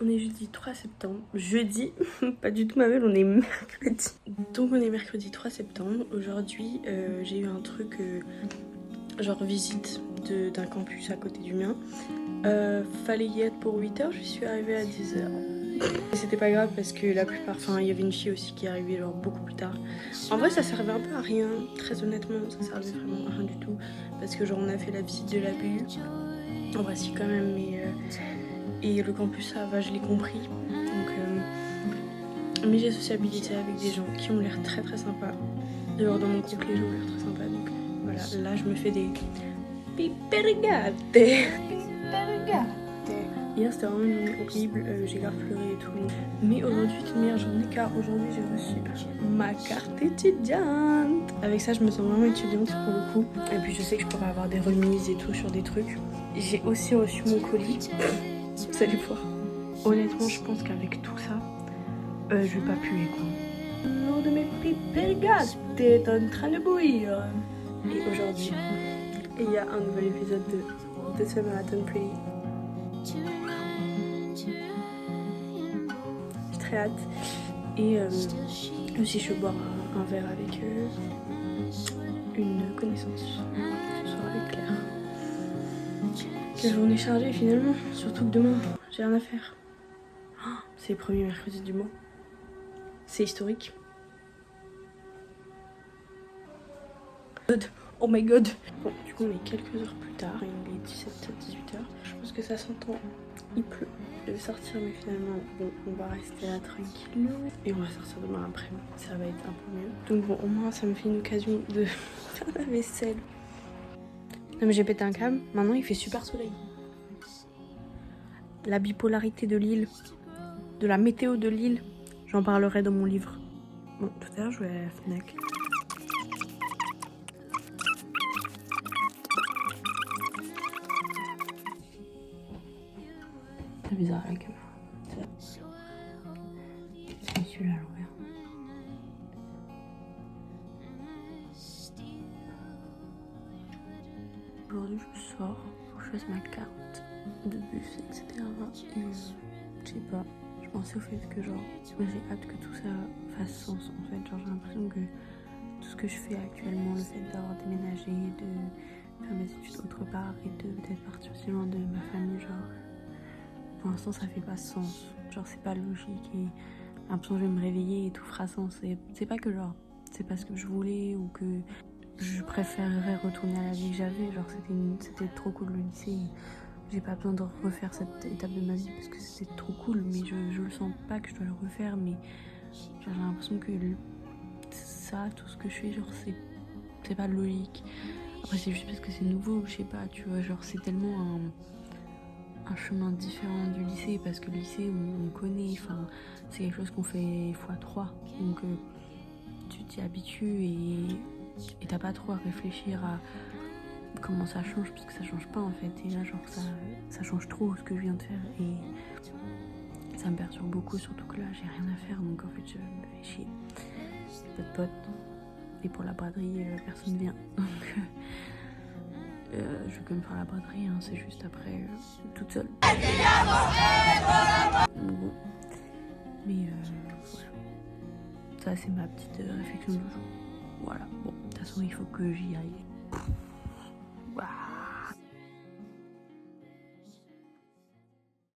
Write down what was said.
On est jeudi 3 septembre. Jeudi, pas du tout ma belle, on est mercredi. Donc on est mercredi 3 septembre. Aujourd'hui, j'ai eu un truc, genre visite d'un campus à côté du mien. Fallait y être pour 8h, je suis arrivée à 10h. Et c'était pas grave parce que la plupart, enfin il y avait une fille aussi qui est arrivée genre beaucoup plus tard. En vrai ça servait un peu à rien, très honnêtement ça servait vraiment à rien du tout. Parce que genre on a fait la visite de la BU. En vrai si quand même, mais... Et le campus ça va, je l'ai compris. Donc mais j'ai sociabilisé avec des gens qui ont l'air très très sympas. D'ailleurs dans mon groupe les gens ont l'air très sympas. Donc voilà, là je me fais des piperigate. Hier c'était vraiment une journée horrible, j'ai grave pleuré et tout. Mais aujourd'hui c'est une meilleure journée car aujourd'hui j'ai reçu ma carte étudiante. Avec ça je me sens vraiment étudiante pour le coup. Et puis je sais que je pourrais avoir des remises et tout sur des trucs. J'ai aussi reçu mon colis. Vous allez voir. Honnêtement je pense qu'avec tout ça, je vais pas puer quoi. L'eau de mes piperigate est en train de bouillir. Et aujourd'hui, il y a un nouvel épisode de ce Marathon Pretty. J'ai très hâte. Et aussi je vais boire un verre avec une connaissance ce soir avec Claire. Quelle journée chargée finalement, surtout que demain j'ai rien à faire. C'est le premier mercredi du mois. C'est historique. Oh my god. Bon, du coup on est quelques heures plus tard, il est 17h-18h. Je pense que ça s'entend, il pleut. Je vais sortir mais finalement bon, on va rester là tranquille. Et on va sortir demain après, ça va être un peu mieux. Donc bon, au moins ça me fait une occasion de faire la vaisselle. Non mais j'ai pété un câble, maintenant il fait super soleil. La bipolarité de l'île, de la météo de l'île, j'en parlerai dans mon livre. Bon, tout à l'heure je vais aller à la Fnac. C'est bizarre la caméra. C'est celui-là à l'envers. Aujourd'hui je sors, faut que je fasse ma carte de bus, etc. Et je sais pas, je pensais au fait que genre j'ai hâte que tout ça fasse sens en fait. Genre j'ai l'impression que tout ce que je fais actuellement, le fait d'avoir déménagé, de faire mes études autre part et de peut-être partir aussi loin de ma famille, genre pour l'instant ça fait pas sens. Genre c'est pas logique et j'ai l'impression que je vais me réveiller et tout fera sens. Et c'est pas que genre c'est pas ce que je voulais ou que je préférerais retourner à la vie que j'avais. Genre c'était trop cool le lycée. J'ai pas besoin de refaire cette étape de ma vie parce que c'était trop cool. Mais je le sens pas que je dois le refaire. Mais j'ai l'impression que ça, tout ce que je fais, genre c'est pas logique. Après c'est juste parce que c'est nouveau, je sais pas, tu vois. Genre c'est tellement un chemin différent du lycée. Parce que le lycée on connaît, enfin c'est quelque chose qu'on fait x3. Donc tu t'y habitues et t'as pas trop à réfléchir à comment ça change parce que ça change pas en fait. Et là genre ça change trop ce que je viens de faire et ça me perturbe beaucoup, surtout que là j'ai rien à faire donc en fait je me fais chier. Pas de potes et pour la braderie personne vient donc je vais quand même faire la braderie hein, c'est juste après toute seule. Donc, bon. Mais voilà, ça c'est ma petite réflexion du jour. Voilà, bon, de toute façon il faut que j'y aille. Waouh.